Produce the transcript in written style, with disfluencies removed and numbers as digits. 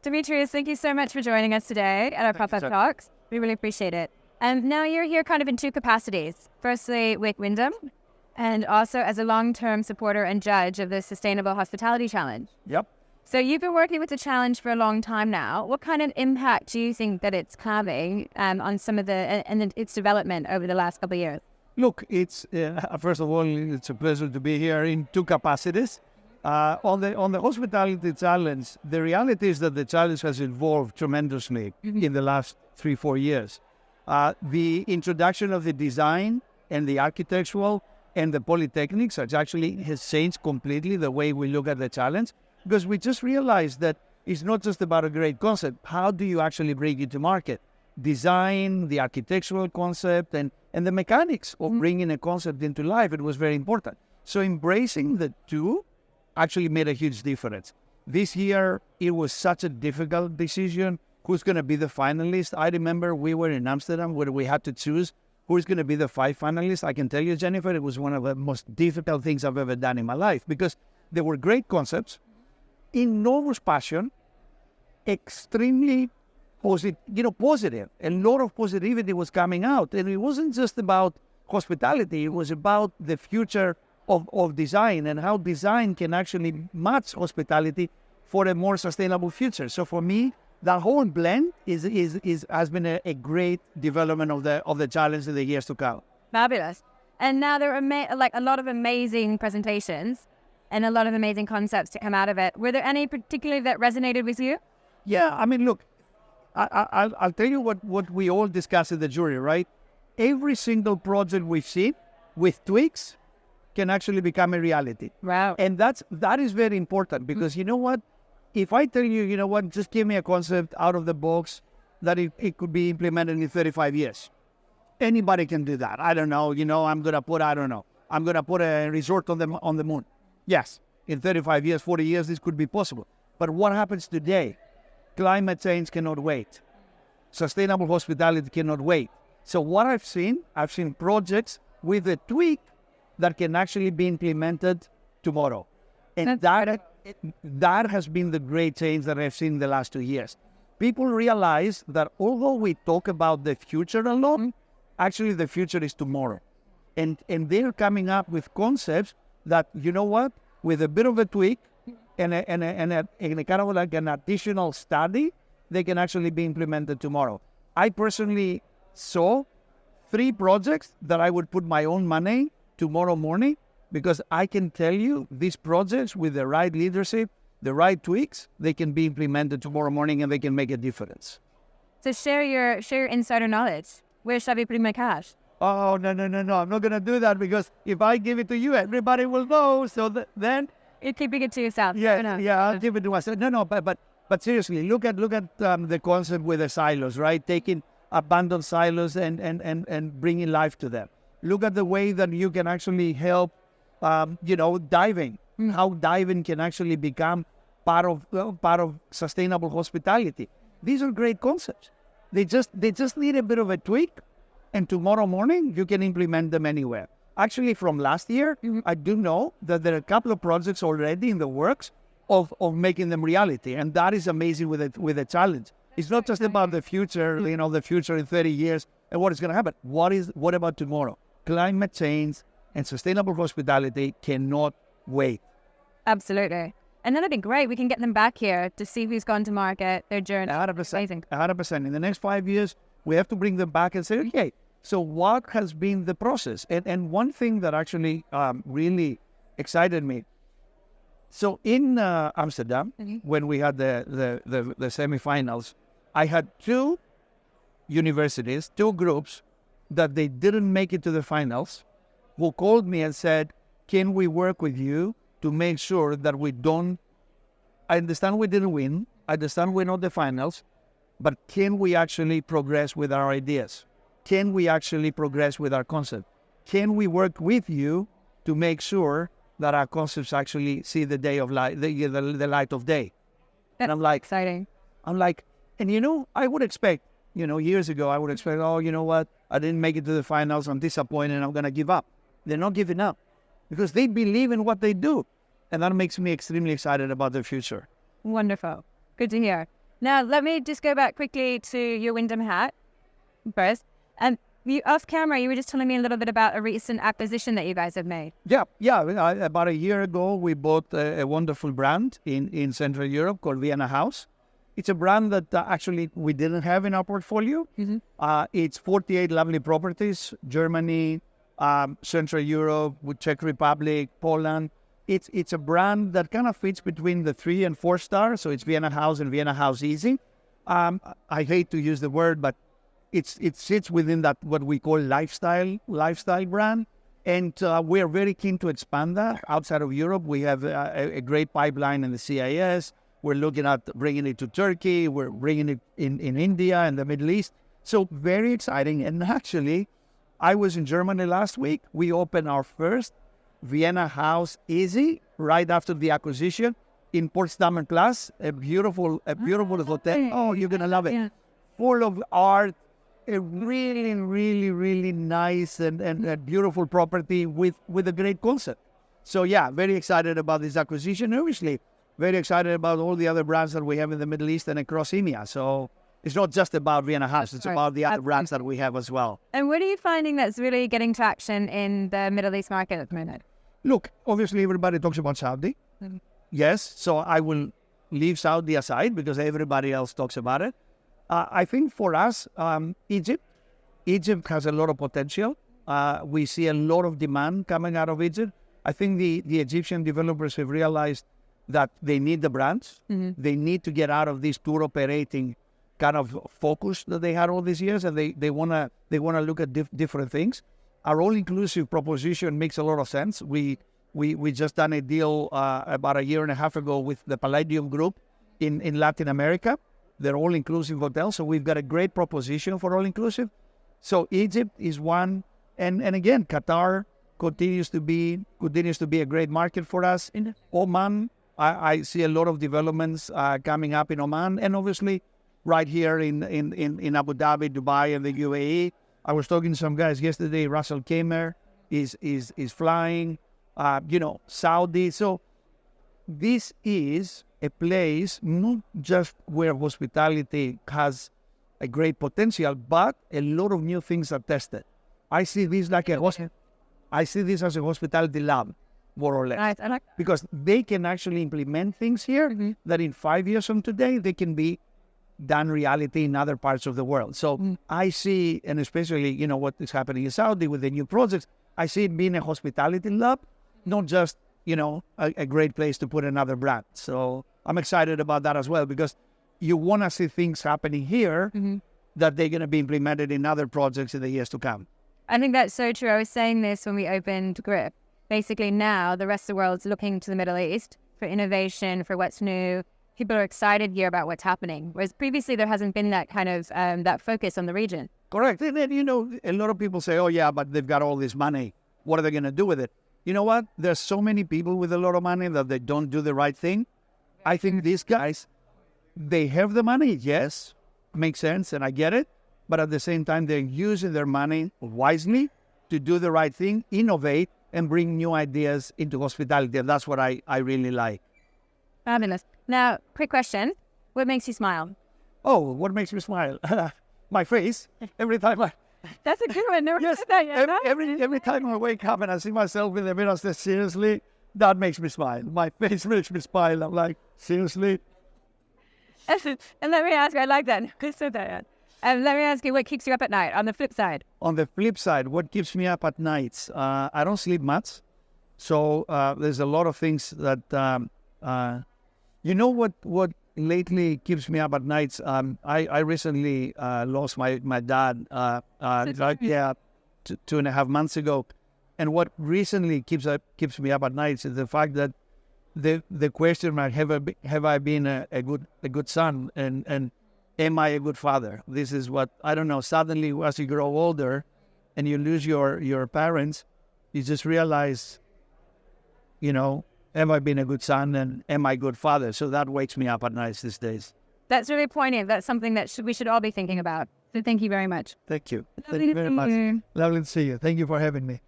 Dimitris, thank you so much for joining us today at our pop-up talks. We really appreciate it. And now you're here kind of in two capacities. Firstly, with Wyndham, and also as a long-term supporter and judge of the Sustainable Hospitality Challenge. Yep. So you've been working with the challenge for a long time now. What kind of impact do you think that it's having on some of its development over the last couple of years? Look, it's first of all, it's a pleasure to be here in two capacities. On the hospitality challenge, the reality is that the challenge has evolved tremendously in the last 3-4 years. The introduction of the design and the architectural and the polytechnics has changed completely the way we look at the challenge, because we just realized that it's not just about a great concept. How do you actually bring it to market? Design, the architectural concept, and the mechanics of bringing a concept into life, it was very important. So embracing the two actually made a huge difference. This year, it was such a difficult decision. Who's going to be the finalist? I remember we were in Amsterdam where we had to choose who's going to be the 5 finalists. I can tell you, Jennifer, it was one of the most difficult things I've ever done in my life, because they were great concepts, enormous passion, extremely positive. A lot of positivity was coming out. And it wasn't just about hospitality. It was about the future of design and how design can actually match hospitality for a more sustainable future. So for me, that whole blend has been a great development of the challenge in the years to come. Fabulous. And now there are a lot of amazing presentations and a lot of amazing concepts to come out of it. Were there any particularly that resonated with you? Yeah, I mean, look, I'll tell you what we all discussed in the jury, right? Every single project we've seen with tweaks can actually become a reality. Wow. And that is very important, because you know what? If I tell you, you know what, just give me a concept out of the box that it could be implemented in 35 years. Anybody can do that. I don't know, I'm going to put a resort on the moon. Yes, in 35 years, 40 years, this could be possible. But what happens today? Climate change cannot wait. Sustainable hospitality cannot wait. So what I've seen projects with a tweak that can actually be implemented tomorrow. And that has been the great change that I've seen in the last 2 years. People realize that although we talk about the future a lot, actually the future is tomorrow. And they're coming up with concepts that, you know what, with a bit of a tweak and a kind of like an additional study, they can actually be implemented tomorrow. I personally saw 3 projects that I would put my own money tomorrow morning, because I can tell you these projects with the right leadership, the right tweaks, they can be implemented tomorrow morning and they can make a difference. So share your insider knowledge. Where shall we put my cash? Oh, no. I'm not going to do that, because if I give it to you, everybody will know. So then... You're keeping it to yourself. Yeah, I'll give it to myself. No, but seriously, look at the concept with the silos, right? Taking abandoned silos and bringing life to them. Look at the way that you can actually help, diving. How diving can actually become part of sustainable hospitality. These are great concepts. They just need a bit of a tweak, and tomorrow morning you can implement them anywhere. Actually, from last year, I do know that there are a couple of projects already in the works of making them reality, and that is amazing with a challenge. It's not just about the future, the future in 30 years and what is going to happen. What about tomorrow? Climate change and sustainable hospitality cannot wait. Absolutely. And that'd be great. We can get them back here to see who's gone to market, their journey. 100%. Amazing. 100%. In the next 5 years, we have to bring them back and say, okay, so what has been the process? And one thing that actually really excited me. So in Amsterdam, when we had the semifinals, I had 2 universities, 2 groups that they didn't make it to the finals, who called me and said, can we work with you to make sure that we don't... I understand we didn't win. I understand we're not the finals. But can we actually progress with our ideas? Can we actually progress with our concept? Can we work with you to make sure that our concepts actually see the day of light, the light of day? That's and I'm like... exciting. I'm like, and I would expect, years ago, I would expect, oh, you know what? I didn't make it to the finals. I'm disappointed. I'm going to give up. They're not giving up because they believe in what they do. And that makes me extremely excited about the future. Wonderful. Good to hear. Now, let me just go back quickly to your Wyndham hat first. Off camera, you were just telling me a little bit about a recent acquisition that you guys have made. Yeah. About a year ago, we bought a wonderful brand in Central Europe called Vienna House. It's a brand that actually we didn't have in our portfolio. It's 48 lovely properties, Germany, Central Europe, Czech Republic, Poland. It's a brand that kind of fits between the 3 and 4 stars. So it's Vienna House and Vienna House Easy. I hate to use the word, but it sits within that what we call lifestyle brand. And we're very keen to expand that outside of Europe. We have a great pipeline in the CIS. We're looking at bringing it to Turkey. We're bringing it in India and the Middle East. So very exciting. And actually, I was in Germany last week. We opened our first Vienna House Easy right after the acquisition in Potsdamer Platz, a beautiful hotel. Oh, you're going to love it. Yeah. Full of art, a really, really, really nice and beautiful property with a great concept. So yeah, very excited about this acquisition. Obviously, very excited about all the other brands that we have in the Middle East and across EMEA. So it's not just about Vienna House, it's about the other brands that we have as well. And what are you finding that's really getting traction in the Middle East market at the moment? Look, obviously everybody talks about Saudi. Yes, so I will leave Saudi aside because everybody else talks about it. I think for us, Egypt has a lot of potential. We see a lot of demand coming out of Egypt. I think the Egyptian developers have realized that they need the brands. They need to get out of this tour operating kind of focus that they had all these years, and they wanna look at different things. Our all-inclusive proposition makes a lot of sense. We just done a deal about a year and a half ago with the Palladium Group in Latin America. They're all-inclusive hotels, so we've got a great proposition for all-inclusive. So Egypt is one, and again, Qatar continues to be a great market for us. In Oman, I see a lot of developments coming up in Oman, and obviously right here in Abu Dhabi, Dubai, and the UAE. I was talking to some guys yesterday. Russell Kamer is flying. Saudi. So this is a place not just where hospitality has a great potential, but a lot of new things are tested. I see this like I see this as a hospitality lab, more or less. Right. I like that. Because they can actually implement things here that in 5 years from today, they can be done reality in other parts of the world. So I see, and especially, what is happening in Saudi with the new projects, I see it being a hospitality lab, not just, a great place to put another brand. So I'm excited about that as well, because you want to see things happening here that they're going to be implemented in other projects in the years to come. I think that's so true. I was saying this when we opened Grip. Basically now the rest of the world's looking to the Middle East for innovation, for what's new. People are excited here about what's happening, whereas previously there hasn't been that kind of that focus on the region. Correct. And then, a lot of people say, oh yeah, but they've got all this money. What are they going to do with it? You know what? There's so many people with a lot of money that they don't do the right thing. I think these guys, they have the money, yes, makes sense, and I get it. But at the same time, they're using their money wisely to do the right thing, innovate, and bring new ideas into hospitality. And that's what I really like. Fabulous. Now, quick question. What makes you smile? Oh, what makes me smile? My face. Every time That's a good one. Never yes, said that yet. every time I wake up and I see myself in the mirror, I say, seriously, that makes me smile. My face makes me smile. I'm like, seriously? And let me ask you, I like that. Who said that yet? Let me ask you, what keeps you up at night on the flip side? On the flip side, what keeps me up at nights? I don't sleep much. So there's a lot of things that, what lately keeps me up at nights. I recently lost my dad, 2.5 months ago. And what recently keeps me up at nights is the fact that the question mark, have I been a good son, and am I a good father? This is what, I don't know, suddenly as you grow older and you lose your parents, you just realize, have I been a good son, and am I a good father? So that wakes me up at nights these days. That's really poignant. That's something that we should all be thinking about. So thank you very much. Thank you. Lovely Thank you very much. Lovely to see you. Thank you for having me.